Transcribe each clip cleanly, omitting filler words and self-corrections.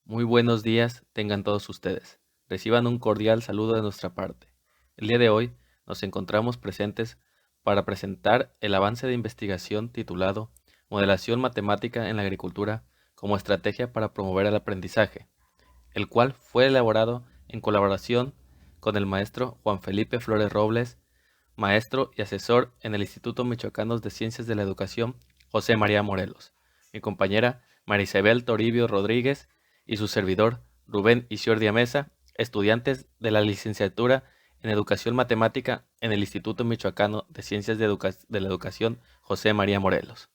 Muy buenos días tengan todos ustedes. Reciban un cordial saludo de nuestra parte. El día de hoy nos encontramos presentes para presentar el avance de investigación titulado Modelación matemática en la agricultura como estrategia para promover el aprendizaje, el cual fue elaborado en colaboración con el maestro Juan Felipe Flores Robles, maestro y asesor en el Instituto Michoacano de Ciencias de la Educación José María Morelos, mi compañera Marisabel Toribio Rodríguez y su servidor Rubén Isiordia Mesa, estudiantes de la licenciatura en Educación Matemática en el Instituto Michoacano de Ciencias de la Educación José María Morelos.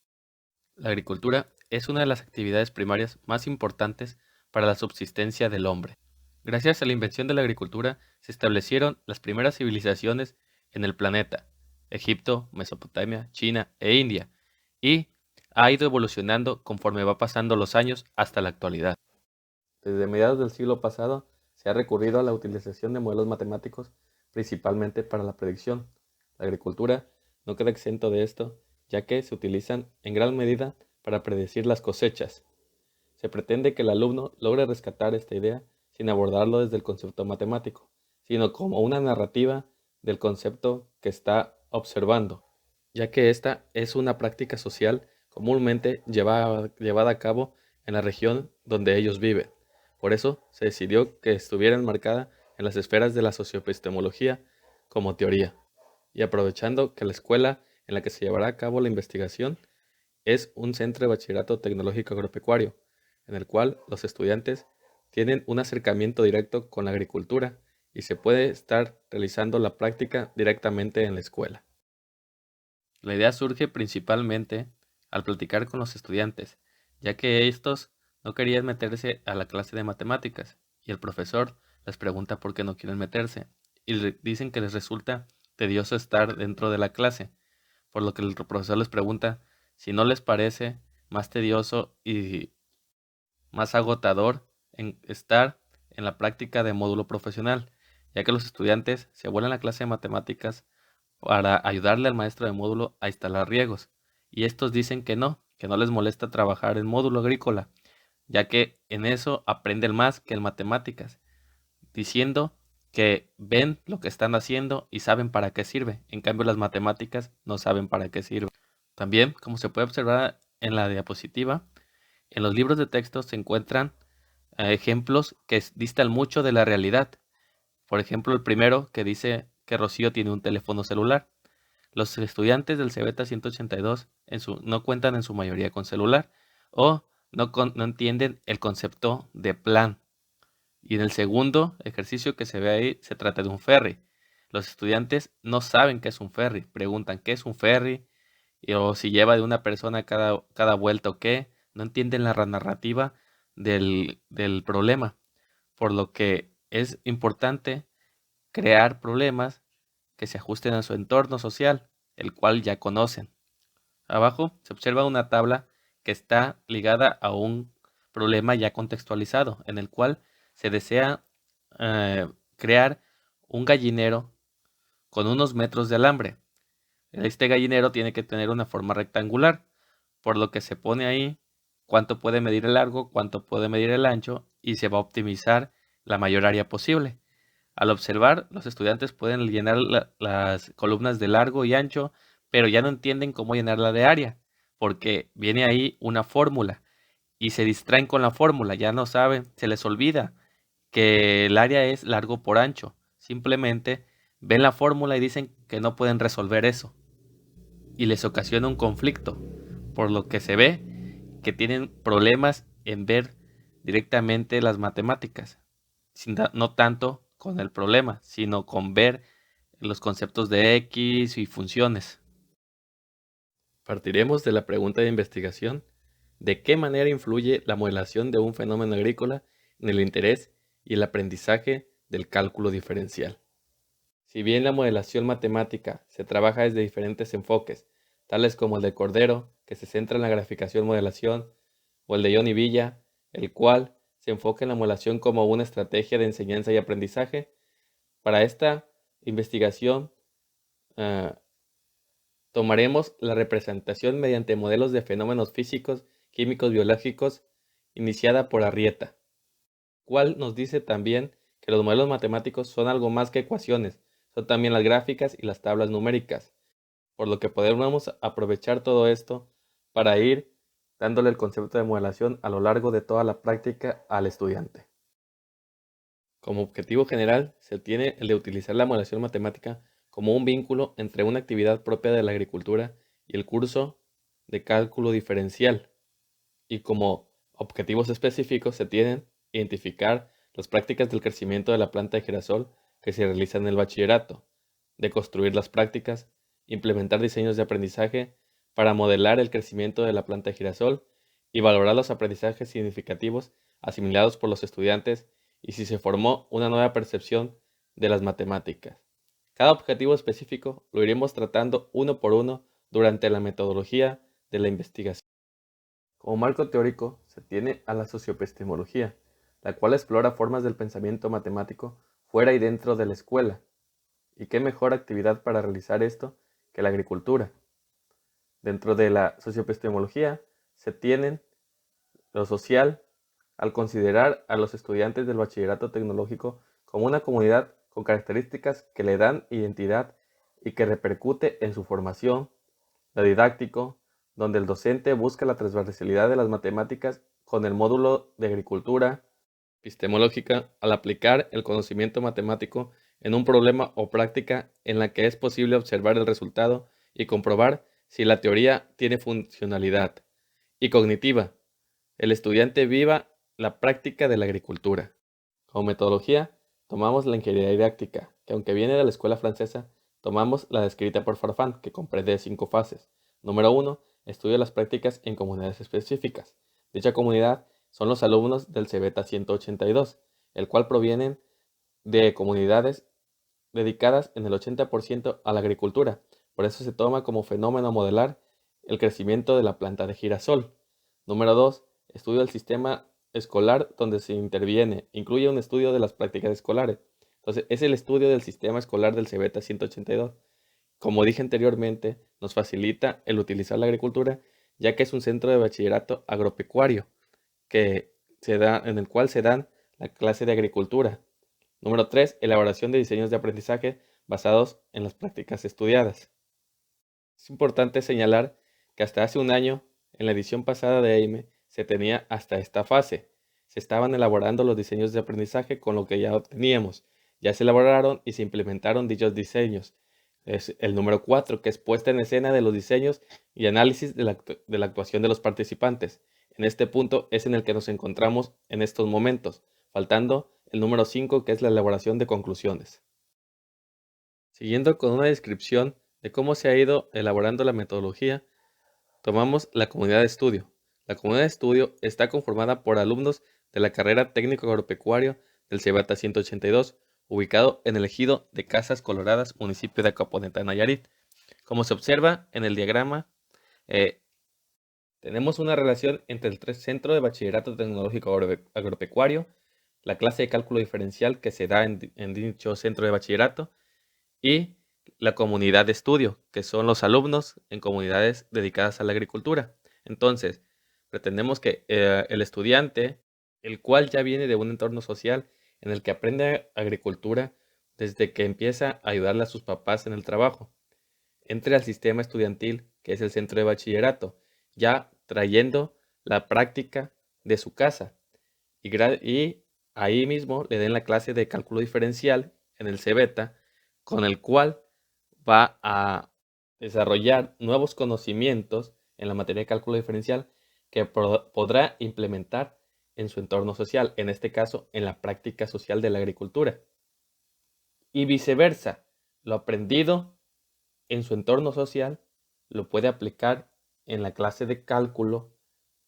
La agricultura es una de las actividades primarias más importantes para la subsistencia del hombre. Gracias a la invención de la agricultura se establecieron las primeras civilizaciones en el planeta: Egipto, Mesopotamia, China e India, y ha ido evolucionando conforme va pasando los años hasta la actualidad. Desde mediados del siglo pasado se ha recurrido a la utilización de modelos matemáticos principalmente para la predicción. La agricultura no queda exento de esto, ya que se utilizan en gran medida para predecir las cosechas. Se pretende que el alumno logre rescatar esta idea sin abordarlo desde el concepto matemático, sino como una narrativa del concepto que está observando, ya que esta es una práctica social comúnmente llevada a cabo en la región donde ellos viven. Por eso se decidió que estuviera enmarcada en las esferas de la socioepistemología como teoría, y aprovechando que la escuela en la que se llevará a cabo la investigación es un centro de bachillerato tecnológico agropecuario, en el cual los estudiantes tienen un acercamiento directo con la agricultura y se puede estar realizando la práctica directamente en la escuela. La idea surge principalmente al platicar con los estudiantes, ya que estos no querían meterse a la clase de matemáticas y el profesor les pregunta por qué no quieren meterse y dicen que les resulta tedioso estar dentro de la clase, por lo que el profesor les pregunta si no les parece más tedioso y más agotador en estar en la práctica de módulo profesional, ya que los estudiantes se vuelven a la clase de matemáticas para ayudarle al maestro de módulo a instalar riegos, y estos dicen que no les molesta trabajar en módulo agrícola, ya que en eso aprenden más que en matemáticas, diciendo que ven lo que están haciendo y saben para qué sirve. En cambio, las matemáticas no saben para qué sirve. También, como se puede observar en la diapositiva, en los libros de texto se encuentran ejemplos que distan mucho de la realidad. Por ejemplo, el primero que dice que Rocío tiene un teléfono celular. Los estudiantes del Cebeta 182 no cuentan en su mayoría con celular o no entienden el concepto de plan. Y en el segundo ejercicio que se ve ahí se trata de un ferry. Los estudiantes no saben qué es un ferry, preguntan qué es un ferry o si lleva de una persona cada vuelta o qué, no entienden la narrativa del problema, por lo que es importante crear problemas que se ajusten a su entorno social, el cual ya conocen. Abajo se observa una tabla que está ligada a un problema ya contextualizado, en el cual se desea crear un gallinero con unos metros de alambre. Este gallinero tiene que tener una forma rectangular, por lo que se pone ahí cuánto puede medir el largo, cuánto puede medir el ancho y se va a optimizar la mayor área posible. Al observar, los estudiantes pueden llenar las columnas de largo y ancho, pero ya no entienden cómo llenarla de área, porque viene ahí una fórmula y se distraen con la fórmula, ya no saben, se les olvida que el área es largo por ancho. Simplemente ven la fórmula y dicen que no pueden resolver eso y les ocasiona un conflicto, por lo que se ve que tienen problemas en ver directamente las matemáticas, no tanto con el problema, sino con ver los conceptos de X y funciones. Partiremos de la pregunta de investigación: ¿de qué manera influye la modelación de un fenómeno agrícola en el interés y el aprendizaje del cálculo diferencial? Si bien la modelación matemática se trabaja desde diferentes enfoques, tales como el de Cordero, que se centra en la graficación-modelación, o el de Johnny Villa, el cual se enfoca en la modelación como una estrategia de enseñanza y aprendizaje, para esta investigación tomaremos la representación mediante modelos de fenómenos físicos, químicos, biológicos, iniciada por Arrieta. cual nos dice también que los modelos matemáticos son algo más que ecuaciones, son también las gráficas y las tablas numéricas, por lo que podemos aprovechar todo esto para ir dándole el concepto de modelación a lo largo de toda la práctica al estudiante. Como objetivo general, se tiene el de utilizar la modelación matemática como un vínculo entre una actividad propia de la agricultura y el curso de cálculo diferencial, y como objetivos específicos se tienen identificar las prácticas del crecimiento de la planta de girasol que se realizan en el bachillerato, de construir las prácticas, implementar diseños de aprendizaje para modelar el crecimiento de la planta de girasol y valorar los aprendizajes significativos asimilados por los estudiantes y si se formó una nueva percepción de las matemáticas. Cada objetivo específico lo iremos tratando uno por uno durante la metodología de la investigación. Como marco teórico se tiene a la socioepistemología, la cual explora formas del pensamiento matemático fuera y dentro de la escuela. ¿Y qué mejor actividad para realizar esto que la agricultura? Dentro de la socioepistemología se tienen lo social, al considerar a los estudiantes del bachillerato tecnológico como una comunidad con características que le dan identidad y que repercute en su formación, lo didáctico, donde el docente busca la transversalidad de las matemáticas con el módulo de agricultura epistemológica al aplicar el conocimiento matemático en un problema o práctica en la que es posible observar el resultado y comprobar si la teoría tiene funcionalidad. Y cognitiva, el estudiante viva la práctica de la agricultura. Como metodología, tomamos la ingeniería didáctica, que aunque viene de la escuela francesa, tomamos la descrita por Farfán, que comprende 5 fases. Número 1. Estudia las prácticas en comunidades específicas. Dicha comunidad son los alumnos del CEBETA 182, el cual provienen de comunidades dedicadas en el 80% a la agricultura. Por eso se toma como fenómeno modelar el crecimiento de la planta de girasol. Número 2. Estudio del sistema escolar donde se interviene. Incluye un estudio de las prácticas escolares. Entonces, es el estudio del sistema escolar del CEBETA 182. Como dije anteriormente, nos facilita el utilizar la agricultura, ya que es un centro de bachillerato agropecuario en el cual se dan la clase de agricultura. Número 3. Elaboración de diseños de aprendizaje basados en las prácticas estudiadas. Es importante señalar que hasta hace un año, en la edición pasada de EIME, se tenía hasta esta fase. Se estaban elaborando los diseños de aprendizaje con lo que ya teníamos. Ya se elaboraron y se implementaron dichos diseños. Es el número 4, que es puesta en escena de los diseños y análisis de la actuación de los participantes. En este punto es en el que nos encontramos en estos momentos, faltando el número 5, que es la elaboración de conclusiones. Siguiendo con una descripción de cómo se ha ido elaborando la metodología, tomamos la comunidad de estudio. La comunidad de estudio está conformada por alumnos de la carrera técnico agropecuario del CEBATA 182, ubicado en el ejido de Casas Coloradas, municipio de Acaponeta, Nayarit. Como se observa en el diagrama, tenemos una relación entre el Centro de Bachillerato Tecnológico Agropecuario, la clase de cálculo diferencial que se da en dicho centro de bachillerato, y la comunidad de estudio, que son los alumnos en comunidades dedicadas a la agricultura. Entonces, pretendemos que el estudiante, el cual ya viene de un entorno social en el que aprende agricultura desde que empieza a ayudarle a sus papás en el trabajo, entre al sistema estudiantil, que es el centro de bachillerato, ya trayendo la práctica de su casa. Y ahí mismo le den la clase de cálculo diferencial en el CEBETA, con el cual va a desarrollar nuevos conocimientos en la materia de cálculo diferencial que podrá implementar en su entorno social, en este caso en la práctica social de la agricultura. Y viceversa, lo aprendido en su entorno social lo puede aplicar en la clase de cálculo,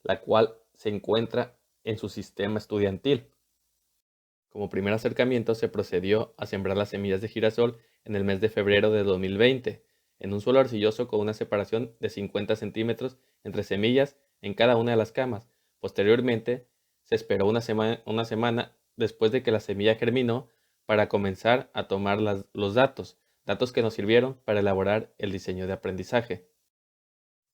la cual se encuentra en su sistema estudiantil. Como primer acercamiento se procedió a sembrar las semillas de girasol en el mes de febrero de 2020, en un suelo arcilloso con una separación de 50 centímetros entre semillas en cada una de las camas. Posteriormente, se esperó una semana después de que la semilla germinó para comenzar a tomar los datos que nos sirvieron para elaborar el diseño de aprendizaje.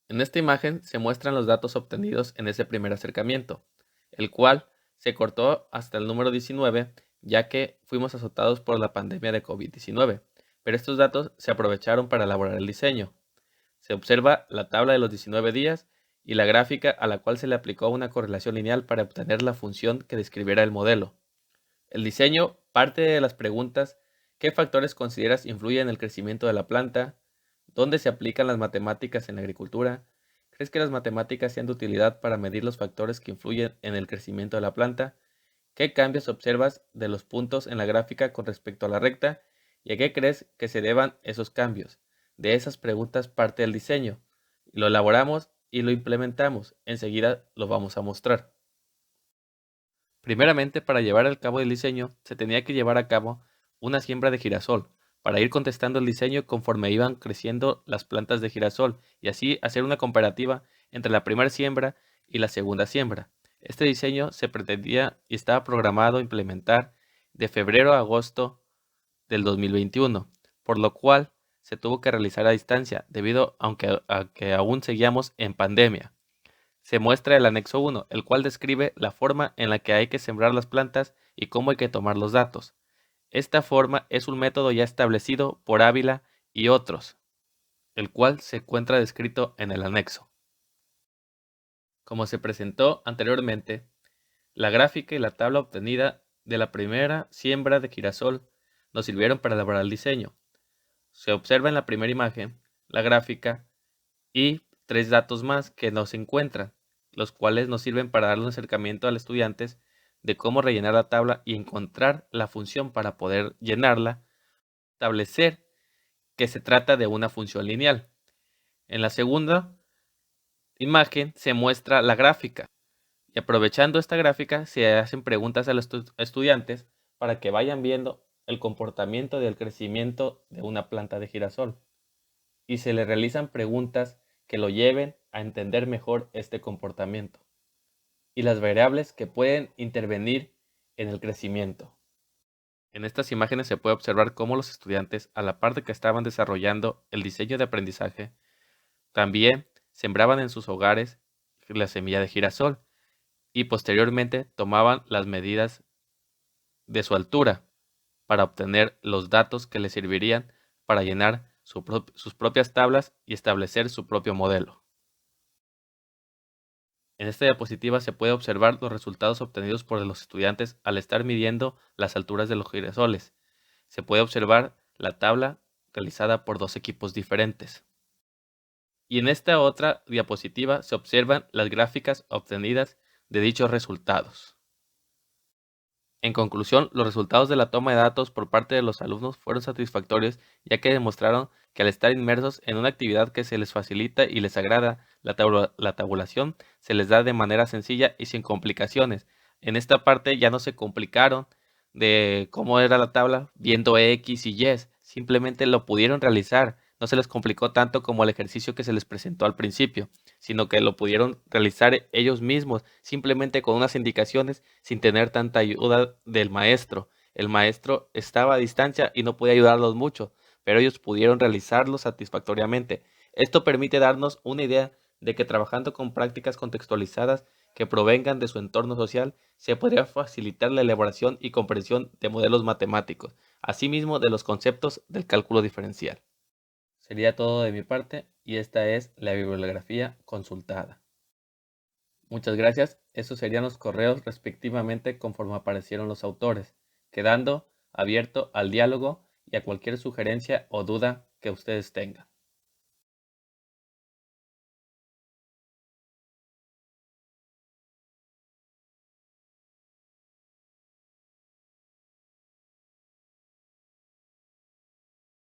En esta imagen se muestran los datos obtenidos en ese primer acercamiento, el cual se cortó hasta el número 19, ya que fuimos azotados por la pandemia de COVID-19, pero estos datos se aprovecharon para elaborar el diseño. Se observa la tabla de los 19 días y la gráfica a la cual se le aplicó una correlación lineal para obtener la función que describiera el modelo. El diseño parte de las preguntas: ¿qué factores consideras influyen en el crecimiento de la planta? ¿Dónde se aplican las matemáticas en la agricultura? ¿Crees que las matemáticas sean de utilidad para medir los factores que influyen en el crecimiento de la planta? ¿Qué cambios observas de los puntos en la gráfica con respecto a la recta? ¿Y a qué crees que se deban esos cambios? De esas preguntas parte el diseño. Lo elaboramos y lo implementamos. Enseguida lo vamos a mostrar. Primeramente, para llevar a cabo el diseño, se tenía que llevar a cabo una siembra de girasol, para ir contestando el diseño conforme iban creciendo las plantas de girasol y así hacer una comparativa entre la primera siembra y la segunda siembra. Este diseño se pretendía y estaba programado implementar de febrero a agosto del 2021, por lo cual se tuvo que realizar a distancia debido a que aún seguíamos en pandemia. Se muestra el anexo 1, el cual describe la forma en la que hay que sembrar las plantas y cómo hay que tomar los datos. Esta forma es un método ya establecido por Ávila y otros, el cual se encuentra descrito en el anexo. Como se presentó anteriormente, la gráfica y la tabla obtenida de la primera siembra de girasol nos sirvieron para elaborar el diseño. Se observa en la primera imagen la gráfica y tres datos más que no se encuentran, los cuales nos sirven para darle un acercamiento al estudiante de cómo rellenar la tabla y encontrar la función para poder llenarla, establecer que se trata de una función lineal. En la segunda imagen se muestra la gráfica y aprovechando esta gráfica se hacen preguntas a los estudiantes para que vayan viendo el comportamiento del crecimiento de una planta de girasol y se le realizan preguntas que lo lleven a entender mejor este comportamiento y las variables que pueden intervenir en el crecimiento. En estas imágenes se puede observar cómo los estudiantes, a la par de que estaban desarrollando el diseño de aprendizaje, también sembraban en sus hogares la semilla de girasol y posteriormente tomaban las medidas de su altura para obtener los datos que les servirían para llenar sus propias tablas y establecer su propio modelo. En esta diapositiva se puede observar los resultados obtenidos por los estudiantes al estar midiendo las alturas de los girasoles. Se puede observar la tabla realizada por dos equipos diferentes. Y en esta otra diapositiva se observan las gráficas obtenidas de dichos resultados. En conclusión, los resultados de la toma de datos por parte de los alumnos fueron satisfactorios, ya que demostraron que al estar inmersos en una actividad que se les facilita y les agrada, la tabulación se les da de manera sencilla y sin complicaciones. En esta parte ya no se complicaron de cómo era la tabla viendo X y Y, simplemente lo pudieron realizar. No se les complicó tanto como el ejercicio que se les presentó al principio, sino que lo pudieron realizar ellos mismos, simplemente con unas indicaciones, sin tener tanta ayuda del maestro. El maestro estaba a distancia y no podía ayudarlos mucho, pero ellos pudieron realizarlo satisfactoriamente. Esto permite darnos una idea de que trabajando con prácticas contextualizadas que provengan de su entorno social, se podría facilitar la elaboración y comprensión de modelos matemáticos, asimismo de los conceptos del cálculo diferencial. Sería todo de mi parte y esta es la bibliografía consultada. Muchas gracias. Esos serían los correos respectivamente conforme aparecieron los autores, quedando abierto al diálogo y a cualquier sugerencia o duda que ustedes tengan.